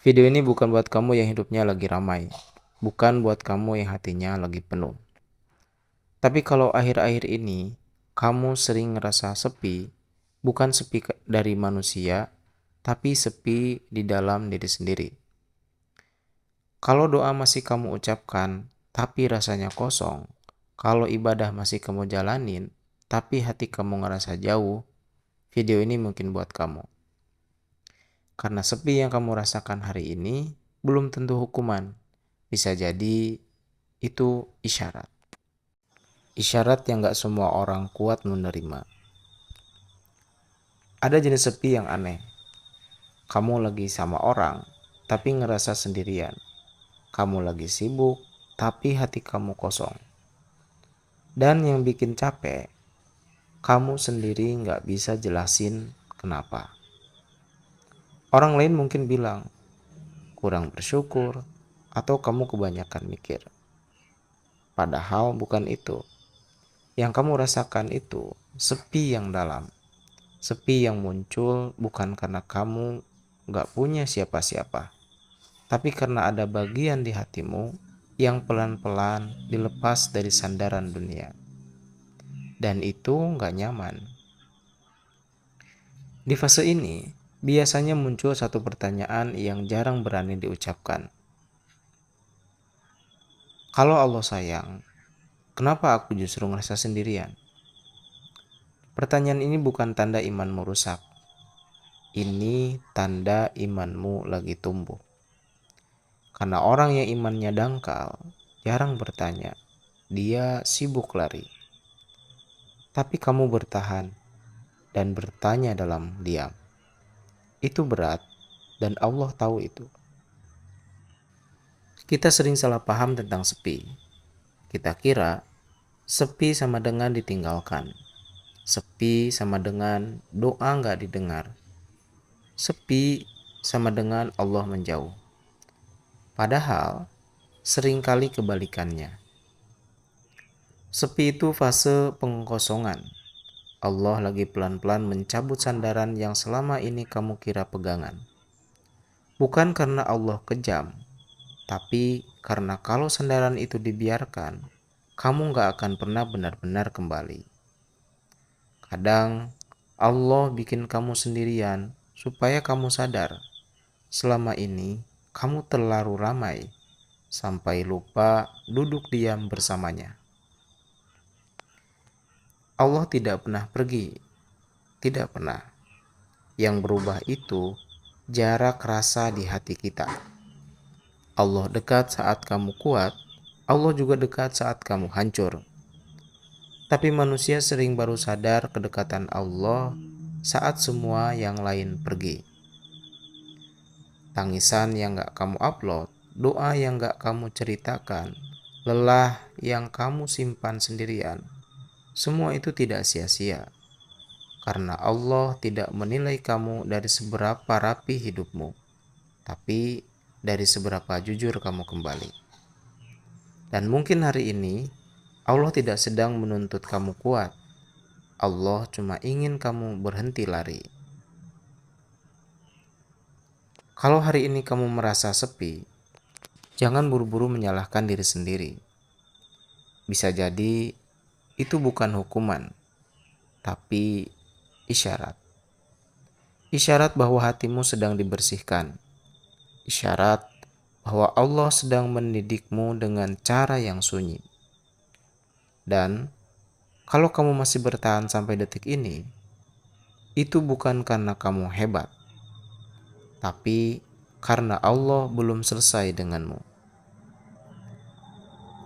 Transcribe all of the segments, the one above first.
Video ini bukan buat kamu yang hidupnya lagi ramai, bukan buat kamu yang hatinya lagi penuh. Tapi kalau akhir-akhir ini kamu sering ngerasa sepi, bukan sepi dari manusia, tapi sepi di dalam diri sendiri. Kalau doa masih kamu ucapkan, tapi rasanya kosong. Kalau ibadah masih kamu jalanin, tapi hati kamu ngerasa jauh, video ini mungkin buat kamu. Karena sepi yang kamu rasakan hari ini belum tentu hukuman. Bisa jadi itu isyarat. Isyarat yang gak semua orang kuat menerima. Ada jenis sepi yang aneh. Kamu lagi sama orang, tapi ngerasa sendirian. Kamu lagi sibuk, tapi hati kamu kosong. Dan yang bikin capek, kamu sendiri gak bisa jelasin kenapa. Orang lain mungkin bilang, kurang bersyukur, atau kamu kebanyakan mikir. Padahal bukan itu. Yang kamu rasakan itu sepi yang dalam. Sepi yang muncul bukan karena kamu gak punya siapa-siapa, tapi karena ada bagian di hatimu yang pelan-pelan dilepas dari sandaran dunia. Dan itu gak nyaman. Di fase ini, biasanya muncul satu pertanyaan yang jarang berani diucapkan. Kalau Allah sayang, kenapa aku justru ngerasa sendirian? Pertanyaan ini bukan tanda imanmu rusak. Ini tanda imanmu lagi tumbuh. Karena orang yang imannya dangkal jarang bertanya. Dia sibuk lari. Tapi kamu bertahan dan bertanya dalam diam. Itu berat dan Allah tahu itu. Kita sering salah paham tentang sepi. Kita kira sepi sama dengan ditinggalkan. Sepi sama dengan doa nggak didengar. Sepi sama dengan Allah menjauh. Padahal seringkali kebalikannya. Sepi itu fase pengkosongan. Allah lagi pelan-pelan mencabut sandaran yang selama ini kamu kira pegangan. Bukan karena Allah kejam, tapi karena kalau sandaran itu dibiarkan, kamu gak akan pernah benar-benar kembali. Kadang Allah bikin kamu sendirian supaya kamu sadar selama ini kamu terlalu ramai sampai lupa duduk diam bersamanya. Allah tidak pernah pergi, tidak pernah. Yang berubah itu jarak rasa di hati kita. Allah dekat saat kamu kuat, Allah juga dekat saat kamu hancur. Tapi manusia sering baru sadar kedekatan Allah saat semua yang lain pergi. Tangisan yang gak kamu upload, doa yang gak kamu ceritakan, lelah yang kamu simpan sendirian, semua itu tidak sia-sia. Karena Allah tidak menilai kamu dari seberapa rapi hidupmu, tapi dari seberapa jujur kamu kembali. Dan mungkin hari ini Allah tidak sedang menuntut kamu kuat. Allah cuma ingin kamu berhenti lari. Kalau hari ini kamu merasa sepi, jangan buru-buru menyalahkan diri sendiri. Bisa jadi itu bukan hukuman, tapi isyarat. Isyarat bahwa hatimu sedang dibersihkan. Isyarat bahwa Allah sedang mendidikmu dengan cara yang sunyi. Dan kalau kamu masih bertahan sampai detik ini, itu bukan karena kamu hebat, tapi karena Allah belum selesai denganmu.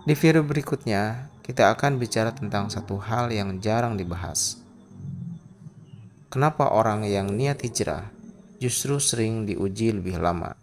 Di video berikutnya, kita akan bicara tentang satu hal yang jarang dibahas. Kenapa orang yang niat hijrah justru sering diuji lebih lama?